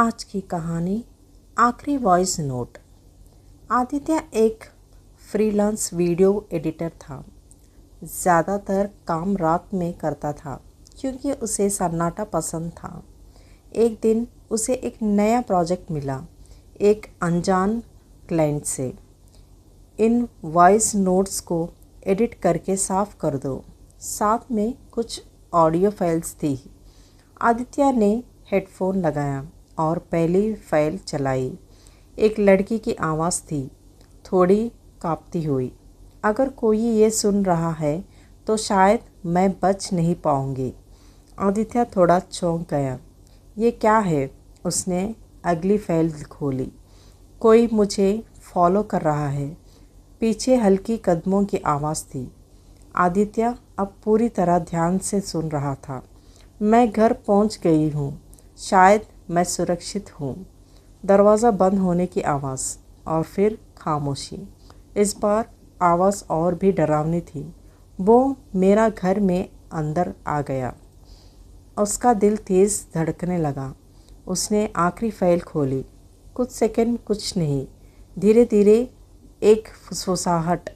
आज की कहानी आखिरी वॉइस नोट। आदित्य एक फ्रीलांस वीडियो एडिटर था। ज़्यादातर काम रात में करता था क्योंकि उसे सन्नाटा पसंद था। एक दिन उसे एक नया प्रोजेक्ट मिला, एक अनजान क्लाइंट से। इन वॉइस नोट्स को एडिट करके साफ कर दो। साथ में कुछ ऑडियो फाइल्स थी। आदित्य ने हेडफोन लगाया और पहली फाइल चलाई। एक लड़की की आवाज़ थी, थोड़ी कांपती हुई। अगर कोई ये सुन रहा है तो शायद मैं बच नहीं पाऊंगी। आदित्य थोड़ा चौंक गया। ये क्या है? उसने अगली फाइल खोली। कोई मुझे फॉलो कर रहा है। पीछे हल्की कदमों की आवाज़ थी। आदित्य अब पूरी तरह ध्यान से सुन रहा था। मैं घर पहुंच गई हूँ। शायद मैं सुरक्षित हूँ। दरवाज़ा बंद होने की आवाज़ और फिर खामोशी। इस बार आवाज़ और भी डरावनी थी। वो मेरा घर में अंदर आ गया। उसका दिल तेज़ धड़कने लगा। उसने आखिरी फाइल खोली। कुछ सेकंड, कुछ नहीं। धीरे धीरे एक फुसफुसाहट,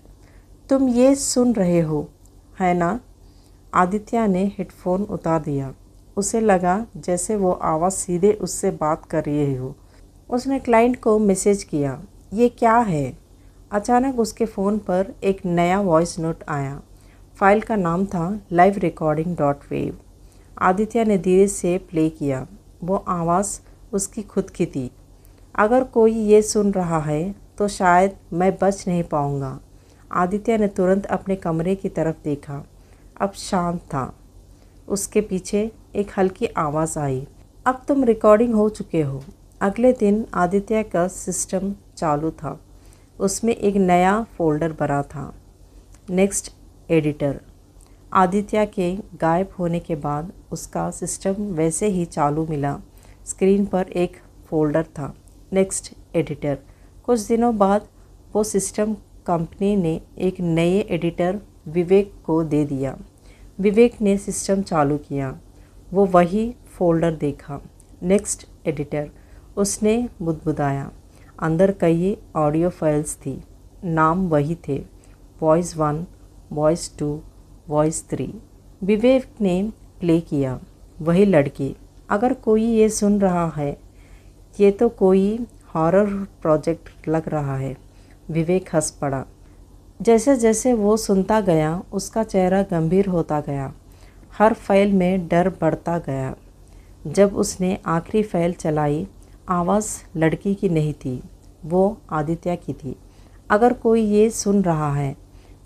तुम ये सुन रहे हो, है ना? आदित्य ने हेडफोन उतार दिया। उसे लगा जैसे वो आवाज़ सीधे उससे बात कर रही हो। उसने क्लाइंट को मैसेज किया, ये क्या है? अचानक उसके फ़ोन पर एक नया वॉइस नोट आया। फाइल का नाम था liverecording.wav। आदित्य ने धीरे से प्ले किया। वो आवाज़ उसकी खुद की थी। अगर कोई ये सुन रहा है तो शायद मैं बच नहीं पाऊँगा। आदित्य ने तुरंत अपने कमरे की तरफ देखा। अब शांत था। उसके पीछे एक हल्की आवाज़ आई, अब तुम रिकॉर्डिंग हो चुके हो। अगले दिन आदित्य का सिस्टम चालू था। उसमें एक नया फ़ोल्डर बना था, नेक्स्ट एडिटर। आदित्य के गायब होने के बाद उसका सिस्टम वैसे ही चालू मिला। स्क्रीन पर एक फ़ोल्डर था, नेक्स्ट एडिटर। कुछ दिनों बाद वो सिस्टम कंपनी ने एक नए एडिटर विवेक को दे दिया। विवेक ने सिस्टम चालू किया। वो वही फ़ोल्डर देखा, नेक्स्ट एडिटर। उसने बुदबुदाया। अंदर कई ऑडियो फाइल्स थी। नाम वही थे, वॉइस 1, वॉइस 2, वॉइस 3। विवेक ने प्ले किया। वही लड़की। अगर कोई ये सुन रहा है, ये तो कोई हॉरर प्रोजेक्ट लग रहा है। विवेक हंस पड़ा। जैसे जैसे वो सुनता गया उसका चेहरा गंभीर होता गया। हर फाइल में डर बढ़ता गया। जब उसने आखिरी फाइल चलाई, आवाज़ लड़की की नहीं थी, वो आदित्य की थी। अगर कोई ये सुन रहा है।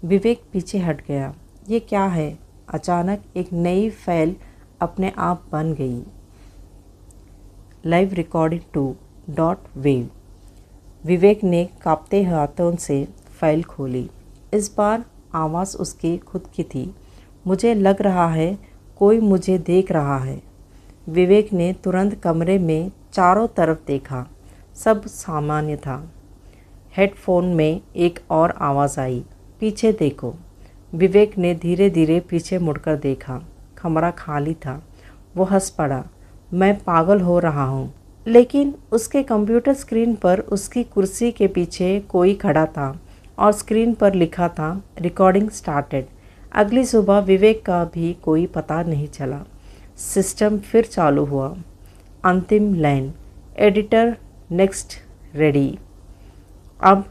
विवेक पीछे हट गया। ये क्या है? अचानक एक नई फाइल अपने आप बन गई, liverecording2.wav। विवेक ने कांपते हाथों से फाइल खोली। इस बार आवाज़ उसकी खुद की थी। मुझे लग रहा है कोई मुझे देख रहा है। विवेक ने तुरंत कमरे में चारों तरफ देखा। सब सामान्य था। हेडफोन में एक और आवाज़ आई, पीछे देखो। विवेक ने धीरे धीरे पीछे मुड़कर देखा। कमरा खाली था। वो हंस पड़ा। मैं पागल हो रहा हूँ। लेकिन उसके कंप्यूटर स्क्रीन पर उसकी कुर्सी के पीछे कोई खड़ा था और स्क्रीन पर लिखा था रिकॉर्डिंग स्टार्टेड। अगली सुबह विवेक का भी कोई पता नहीं चला। सिस्टम फिर चालू हुआ। अंतिम लाइन, एडिटर नेक्स्ट रेडी। अब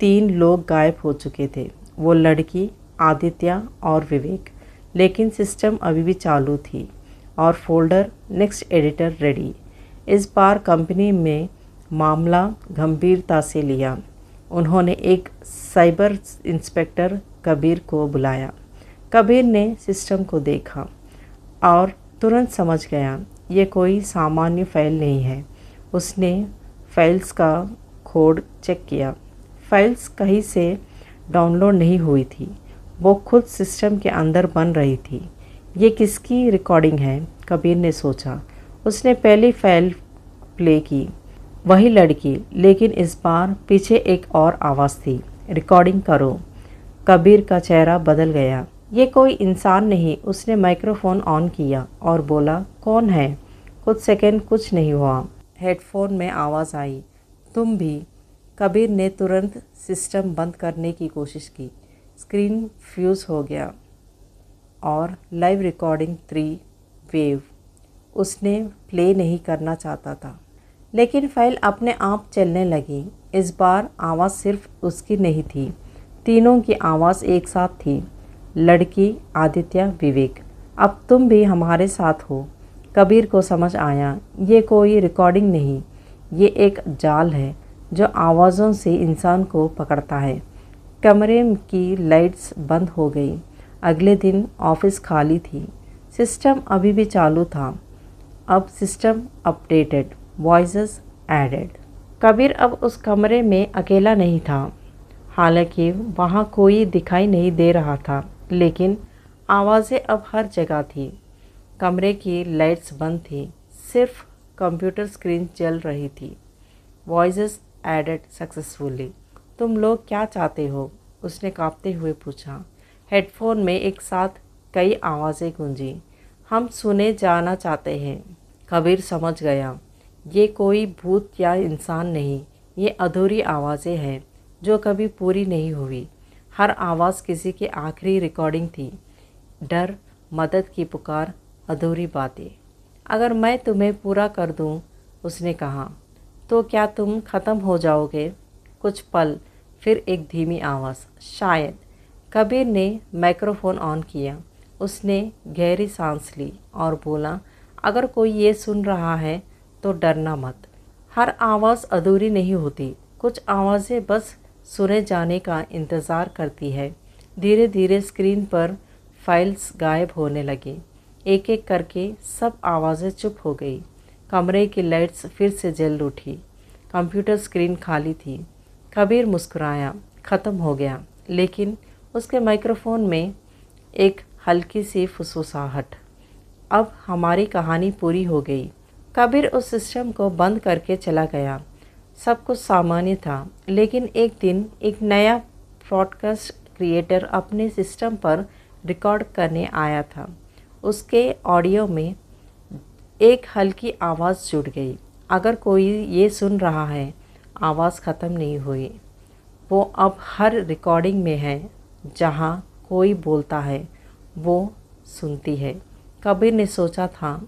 3 लोग गायब हो चुके थे, वो लड़की, आदित्य और विवेक। लेकिन सिस्टम अभी भी चालू थी और फोल्डर नेक्स्ट एडिटर रेडी। इस बार कंपनी में मामला गंभीरता से लिया। उन्होंने एक साइबर इंस्पेक्टर कबीर को बुलाया। कबीर ने सिस्टम को देखा और तुरंत समझ गया ये कोई सामान्य फाइल नहीं है। उसने फाइल्स का कोड चेक किया। फाइल्स कहीं से डाउनलोड नहीं हुई थी, वो खुद सिस्टम के अंदर बन रही थी। ये किसकी रिकॉर्डिंग है? कबीर ने सोचा। उसने पहली फाइल प्ले की। वही लड़की, लेकिन इस बार पीछे एक और आवाज़ थी, रिकॉर्डिंग करो। कबीर का चेहरा बदल गया। ये कोई इंसान नहीं। उसने माइक्रोफोन ऑन किया और बोला, कौन है? कुछ सेकंड, कुछ नहीं हुआ। हेडफोन में आवाज़ आई, तुम भी। कबीर ने तुरंत सिस्टम बंद करने की कोशिश की। स्क्रीन फ्यूज़ हो गया और लाइव रिकॉर्डिंग 3 वेव उसने प्ले नहीं करना चाहता था, लेकिन फाइल अपने आप चलने लगी। इस बार आवाज़ सिर्फ उसकी नहीं थी, तीनों की आवाज़ एक साथ थी। लड़की, आदित्य, विवेक, अब तुम भी हमारे साथ हो। कबीर को समझ आया, ये कोई रिकॉर्डिंग नहीं, ये एक जाल है जो आवाज़ों से इंसान को पकड़ता है। कमरे की लाइट्स बंद हो गई। अगले दिन ऑफिस खाली थी। सिस्टम अभी भी चालू था। अब system updated, voices added. Kabir अब उस कमरे में अकेला नहीं था। हालांकि वहाँ कोई दिखाई नहीं दे रहा था, लेकिन आवाज़ें अब हर जगह थी। कमरे की लाइट्स बंद थी, सिर्फ कंप्यूटर स्क्रीन चल रही थी। Voices added successfully. तुम लोग क्या चाहते हो? उसने कांपते हुए पूछा। हेडफोन में एक साथ कई आवाज़ें गूंजी। हम सुने जाना चाहते हैं। कबीर समझ गया, ये कोई भूत या इंसान नहीं, ये अधूरी आवाज़ें हैं जो कभी पूरी नहीं हुई। हर आवाज़ किसी की आखिरी रिकॉर्डिंग थी। डर, मदद की पुकार, अधूरी बातें। अगर मैं तुम्हें पूरा कर दूं, उसने कहा, तो क्या तुम ख़त्म हो जाओगे? कुछ पल, फिर एक धीमी आवाज़, शायद। कबीर ने माइक्रोफोन ऑन किया। उसने गहरी सांस ली और बोला, अगर कोई ये सुन रहा है तो डरना मत। हर आवाज़ अधूरी नहीं होती, कुछ आवाज़ें बस सुने जाने का इंतज़ार करती है। धीरे धीरे स्क्रीन पर फाइल्स गायब होने लगी। एक एक करके सब आवाज़ें चुप हो गई। कमरे की लाइट्स फिर से जल उठी। कंप्यूटर स्क्रीन खाली थी। कबीर मुस्कुराया, ख़त्म हो गया। लेकिन उसके माइक्रोफोन में एक हल्की सी फुसफुसाहट। अब हमारी कहानी पूरी हो गई। कबीर उस सिस्टम को बंद करके चला गया। सब कुछ सामान्य था, लेकिन एक दिन एक नया पॉडकास्ट क्रिएटर अपने सिस्टम पर रिकॉर्ड करने आया था। उसके ऑडियो में एक हल्की आवाज़ जुड़ गई। अगर कोई ये सुन रहा है, आवाज़ ख़त्म नहीं हुई। वो अब हर रिकॉर्डिंग में है। जहाँ कोई बोलता है, वो सुनती है। कबीर ने सोचा था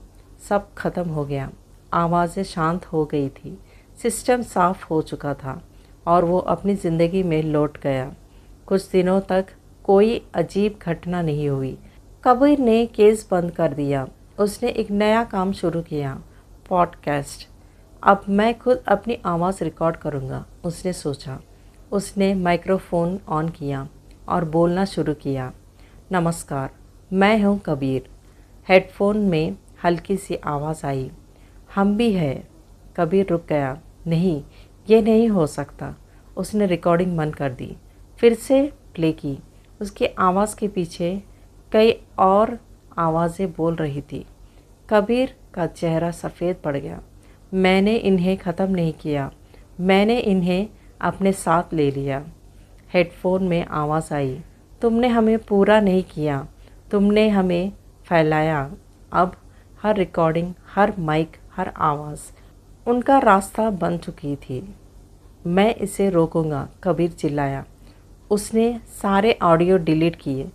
सब खत्म हो गया। आवाज़ें शांत हो गई थी। सिस्टम साफ हो चुका था और वो अपनी ज़िंदगी में लौट गया। कुछ दिनों तक कोई अजीब घटना नहीं हुई। कबीर ने केस बंद कर दिया। उसने एक नया काम शुरू किया, पॉडकास्ट। अब मैं खुद अपनी आवाज़ रिकॉर्ड करूँगा, उसने सोचा। उसने माइक्रोफोन ऑन किया और बोलना शुरू किया। नमस्कार, मैं हूँ कबीर। हेडफोन में हल्की सी आवाज़ आई, हम भी हैं। कबीर रुक गया। नहीं, ये नहीं हो सकता। उसने रिकॉर्डिंग बंद कर दी, फिर से प्ले की। उसकी आवाज़ के पीछे कई और आवाज़ें बोल रही थी। कबीर का चेहरा सफ़ेद पड़ गया। मैंने इन्हें ख़त्म नहीं किया, मैंने इन्हें अपने साथ ले लिया। हेडफोन में आवाज़ आई, तुमने हमें पूरा नहीं किया, तुमने हमें फैलाया। अब हर रिकॉर्डिंग, हर माइक, हर आवाज़ उनका रास्ता बन चुकी थी। मैं इसे रोकूंगा, कबीर चिल्लाया। उसने सारे ऑडियो डिलीट किए,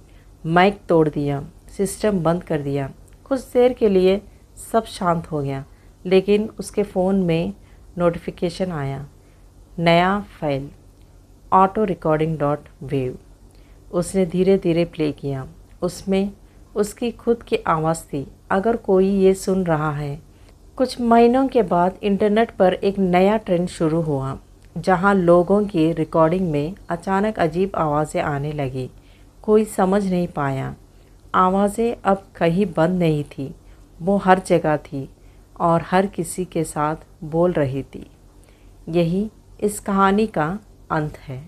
माइक तोड़ दिया, सिस्टम बंद कर दिया। कुछ देर के लिए सब शांत हो गया, लेकिन उसके फ़ोन में नोटिफिकेशन आया, नया file, auto recording dot wave. उसने धीरे धीरे प्ले किया। उसमें उसकी खुद की आवाज़ थी, अगर कोई ये सुन रहा है। कुछ महीनों के बाद इंटरनेट पर एक नया ट्रेंड शुरू हुआ, जहां लोगों की रिकॉर्डिंग में अचानक अजीब आवाज़ें आने लगी। कोई समझ नहीं पाया। आवाज़ें अब कहीं बंद नहीं थी, वो हर जगह थी और हर किसी के साथ बोल रही थी। यही इस कहानी का अंत है।